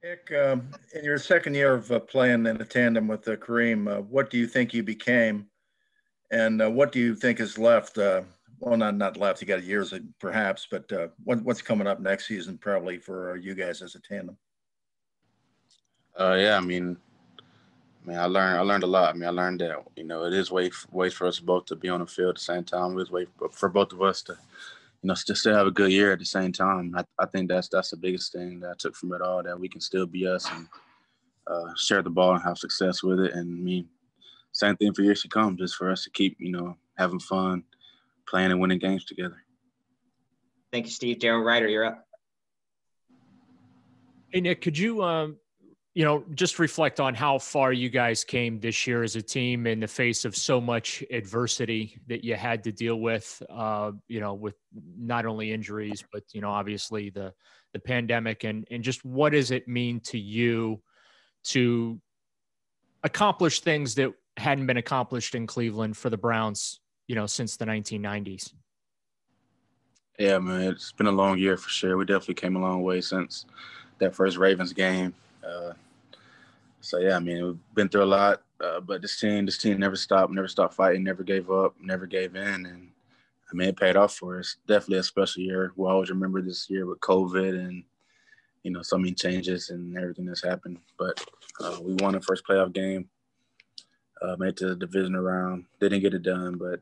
Nick, in your second year of playing in a tandem with Kareem, what do you think you became, and what do you think is left? Well, not left. You got years, perhaps, but what's coming up next season, probably for you guys as a tandem? Yeah, I learned a lot. I learned that it is ways for us both to be on the field at the same time. It is way for both of us to to still have a good year at the same time. I think that's the biggest thing that I took from it all. That we can still be us and share the ball and have success with it. And same thing for years to come, just for us to keep having fun, playing and winning games together. Thank you, Steve. Daryl Ryder, you're up. Hey, Nick, could you just reflect on how far you guys came this year as a team in the face of so much adversity that you had to deal with, with not only injuries, but, obviously the pandemic, and just what does it mean to you to accomplish things that hadn't been accomplished in Cleveland for the Browns, since the 1990s? Yeah, man, it's been a long year for sure. We definitely came a long way since that first Ravens game. So yeah, we've been through a lot, but this team never stopped fighting, never gave up, never gave in, and it paid off for us. Definitely a special year. We'll always remember this year with COVID and so many changes and everything that's happened. But we won the first playoff game, made it to the Divisional Round. Didn't get it done, but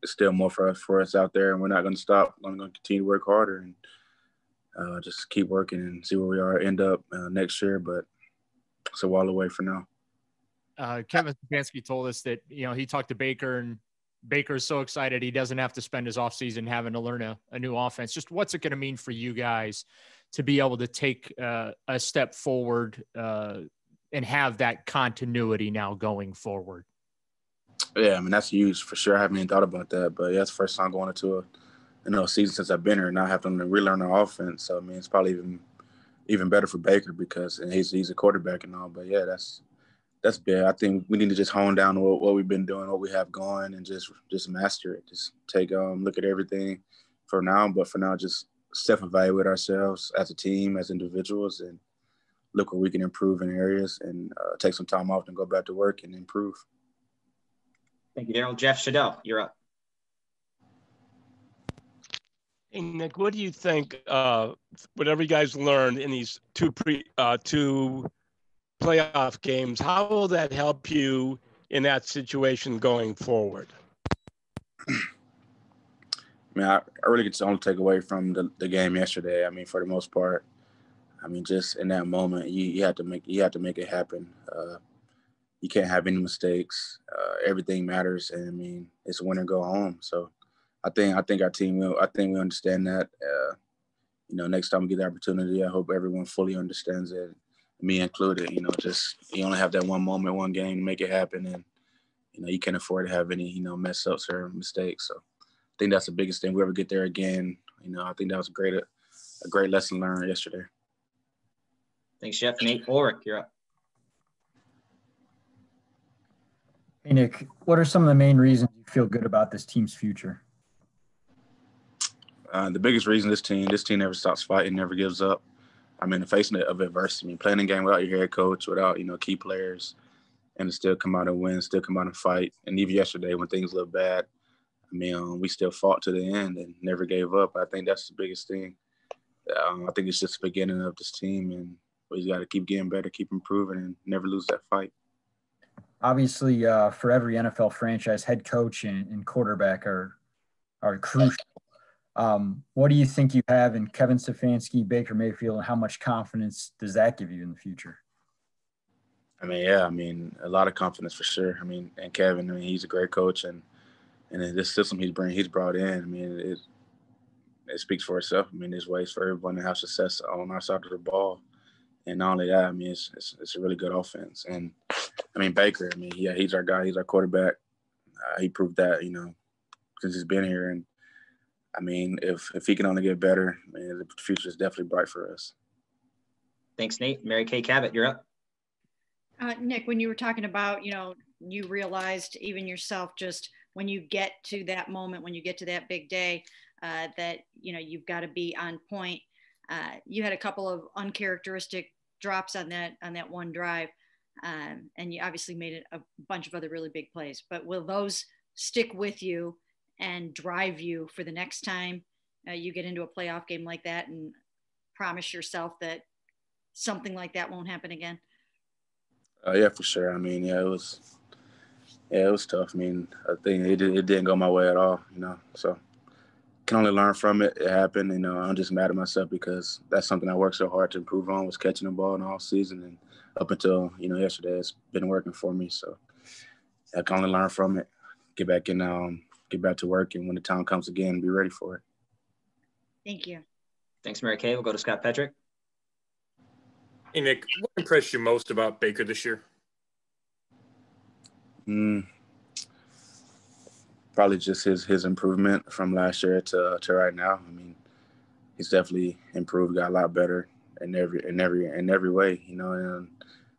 it's still more for us out there, and we're not going to stop. I'm going to continue to work harder and just keep working and see where we are end up next year. But it's a while away for now. Kevin Stefanski told us that, he talked to Baker, and Baker's so excited he doesn't have to spend his offseason having to learn a new offense. Just what's it going to mean for you guys to be able to take a step forward and have that continuity now going forward? Yeah, that's huge for sure. I haven't even thought about that, but yeah, it's the first time going into a season since I've been here, and I have to relearn our offense. So it's probably even better for Baker because he's a quarterback and all. But yeah, that's big. I think we need to just hone down on what we've been doing, what we have going, and just master it. Just take look at everything for now, but for now, just self-evaluate ourselves as a team, as individuals, and look where we can improve in areas, and take some time off and go back to work and improve. Thank you, Daryl. Jeff Shadell, you're up. Hey, Nick, what do you think, whatever you guys learned in these two playoff games, how will that help you in that situation going forward? I really get to only take away from the game yesterday. For the most part, just in that moment, you have to make it happen. You can't have any mistakes. Everything matters, and it's win or go home. So, I think our team will. I think we understand that. Next time we get the opportunity, I hope everyone fully understands it, me included. Just you only have that one moment, one game to make it happen, and you can't afford to have any mess ups or mistakes. So, I think that's the biggest thing. We ever get there again, I think that was a great lesson learned yesterday. Thanks, Jeff. Nate Ulrich, you're up. Hey, Nick, what are some of the main reasons you feel good about this team's future? The biggest reason this team never stops fighting, never gives up. The facing of adversity, playing a game without your head coach, without key players, and to still come out and win, still come out and fight. And even yesterday, when things look bad, we still fought to the end and never gave up. I think that's the biggest thing. I think it's just the beginning of this team, and we just got to keep getting better, keep improving, and never lose that fight. Obviously, for every NFL franchise, head coach and quarterback are crucial. What do you think you have in Kevin Stefanski, Baker Mayfield, and how much confidence does that give you in the future? A lot of confidence for sure. And Kevin, he's a great coach, and this system he's brought in, it speaks for itself. There's ways for everyone to have success on our side of the ball. And not only that, it's a really good offense. And Baker, he's our guy, he's our quarterback. He proved that, since he's been here. And if he can only get better, the future is definitely bright for us. Thanks, Nate. Mary Kay Cabot, you're up. Nick, when you were talking about, you realized even yourself, just when you get to that moment, when you get to that big day, that, you've got to be on point. You had a couple of uncharacteristic drops on that one drive. And you obviously made it a bunch of other really big plays, but will those stick with you and drive you for the next time you get into a playoff game like that, and promise yourself that something like that won't happen again? Yeah, for sure. I mean, it was tough. I mean, I think it didn't go my way at all, so can only learn from it. It happened, I'm just mad at myself because that's something I worked so hard to improve on, was catching the ball in all season. And up until, yesterday, it's been working for me. So I can only learn from it, get back to work, and when the time comes again, be ready for it. Thank you. Thanks, Mary Kay. We'll go to Scott Petrick. Hey, Nick, what impressed you most about Baker this year? Probably just his improvement from last year to right now. I mean, he's definitely improved, got a lot better in every way, And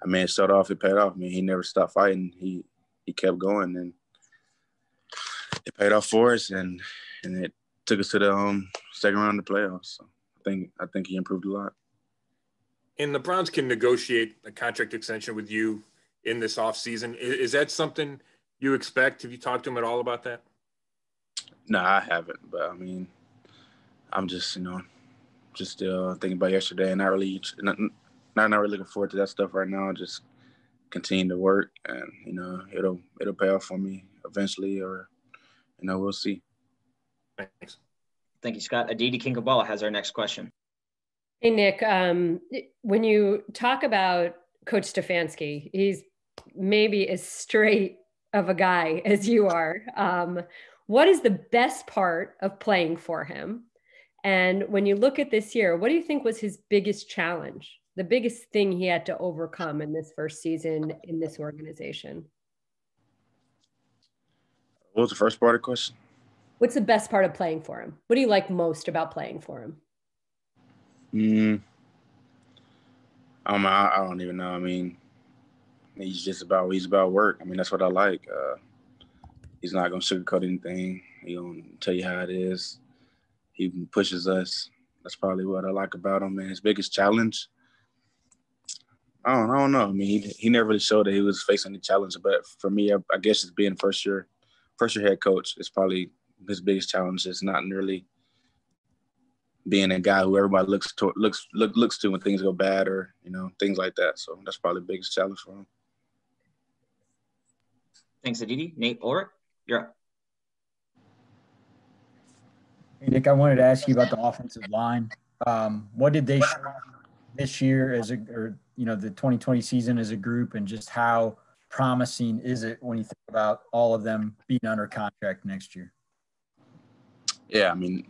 I mean, it started off, it paid off. I mean, he never stopped fighting. He kept going, and it paid off for us, and it took us to the second round of the playoffs. So I think he improved a lot. And the Browns can negotiate a contract extension with you in this offseason. Is that something you expect? Have you talked to him at all about that? No, I haven't. But I mean, I'm just, just still thinking about yesterday, and not really looking forward to that stuff right now. Just continue to work, and it'll pay off for me eventually, or we'll see. Thanks. Thank you, Scott. Aditi Kinkabala has our next question. Hey, Nick, when you talk about Coach Stefanski, he's maybe as straight of a guy as you are. What is the best part of playing for him? And when you look at this year, what do you think was his biggest challenge, the biggest thing he had to overcome in this first season in this organization? What was the first part of the question? What's the best part of playing for him? What do you like most about playing for him? I don't even know. I mean, he's about work. I mean, that's what I like. He's not going to sugarcoat anything. He's going to tell you how it is. He pushes us. That's probably what I like about him. And his biggest challenge, I don't know. I mean, he never really showed that he was facing any challenge. But for me, I guess it's being first year head coach is probably his biggest challenge. It's not really being a guy who everybody looks to when things go bad, or things like that. So that's probably the biggest challenge for him. Thanks, Aditi. Nate Ulrich, you're up. Hey, Nick, I wanted to ask you about the offensive line. What did they show this year the 2020 season as a group, and just how promising is it when you think about all of them being under contract next year? Yeah, I mean,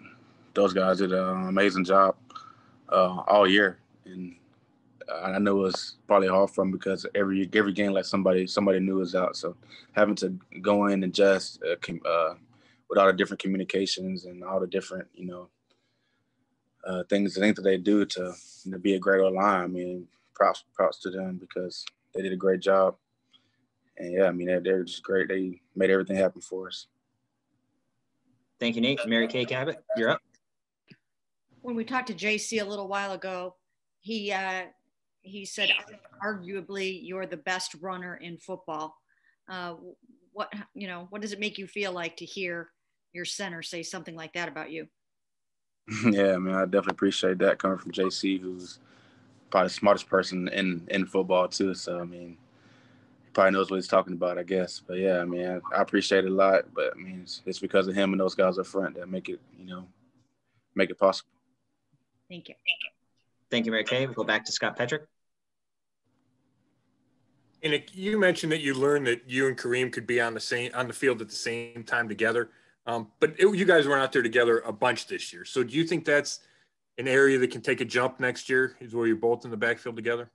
those guys did an amazing job all year, and I know it was probably hard for them because every game, like somebody new is out, so having to go in and just with all the different communications and all the different things that they do to be a great line. I mean, props to them because they did a great job, and yeah, I mean they're just great. They made everything happen for us. Thank you, Nate. Mary Kay Cabot, you're up. When we talked to JC a little while ago, he said, arguably, you're the best runner in football. What does it make you feel like to hear your center say something like that about you? Yeah, I mean, I definitely appreciate that coming from JC, who's probably the smartest person in football too. So, I mean, he probably knows what he's talking about, I guess. But yeah, I mean, I appreciate it a lot. But I mean, it's because of him and those guys up front that make it possible. Thank you. Thank you, Mary Kay. We'll go back to Scott Petrick. And you mentioned that you learned that you and Kareem could be on the field at the same time together. But you guys were out there together a bunch this year. So do you think that's an area that can take a jump next year, is where you're both in the backfield together?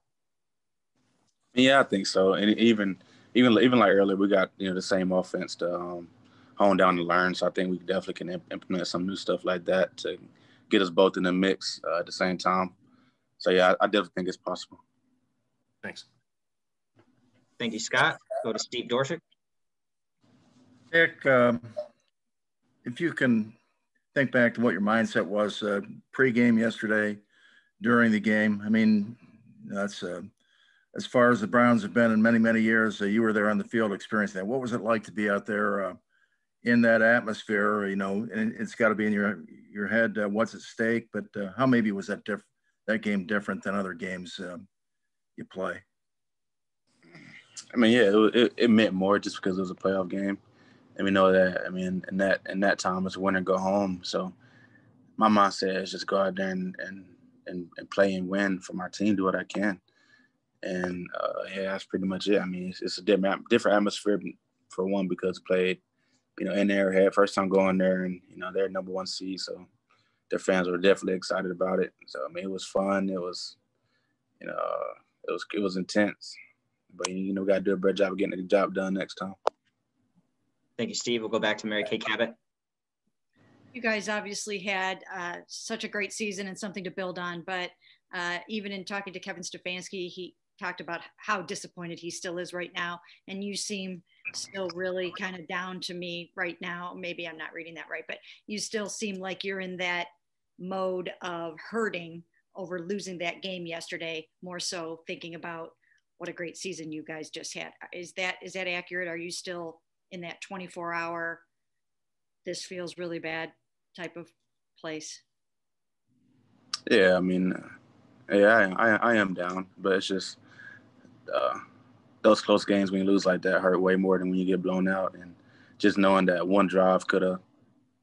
Yeah, I think so. And even like earlier, we got the same offense to hone down and learn. So I think we definitely can implement some new stuff like that to get us both in the mix at the same time. So yeah, I definitely think it's possible. Thanks. Thank you, Scott. Go to Steve Dorshik. Nick, if you can think back to what your mindset was pregame yesterday, during the game. I mean, That's as far as the Browns have been in many, many years. You were there on the field experiencing that. What was it like to be out there in that atmosphere? You know, and it's got to be in your head what's at stake. But how maybe was that game different than other games you play? I mean, yeah, it meant more just because it was a playoff game, and we know that. I mean, in that time, it's win or go home. So my mindset is just go out there and play and win from our team, do what I can. And yeah, that's pretty much it. I mean, it's a different atmosphere for one because played, you know, in their head first time going there, and you know they're number one seed, so their fans were definitely excited about it. So I mean, it was fun. It was, you know, it was intense, but you know, we got to do a better job of getting the job done next time. Thank you, Steve. We'll go back to Mary Kay Cabot. You guys obviously had such a great season and something to build on, but even in talking to Kevin Stefanski, he talked about how disappointed he still is right now. And you seem still really kind of down to me right now. Maybe I'm not reading that right, but you still seem like you're in that mode of hurting over losing that game yesterday, more so thinking about what a great season you guys just had. Is that accurate? Are you still in that 24-hour, this feels really bad type of place? Yeah, I mean, yeah, I am down, but it's just those close games when you lose like that hurt way more than when you get blown out. And just knowing that one drive could have,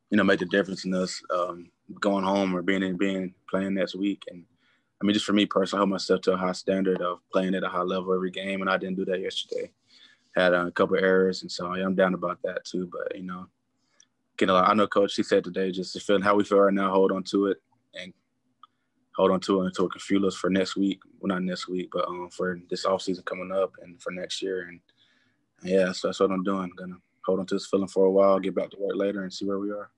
you know, made the difference in us going home or playing next week. And I mean, just for me personally, I hold myself to a high standard of playing at a high level every game, and I didn't do that yesterday. Had a couple of errors, and so I'm down about that too. But you know, I know Coach, he said today, just to feel how we feel right now, hold on to it until it can fuel us for next week. Well, not next week, but for this offseason coming up and for next year. And yeah, so that's what I'm doing. I'm gonna hold on to this feeling for a while, get back to work later, and see where we are.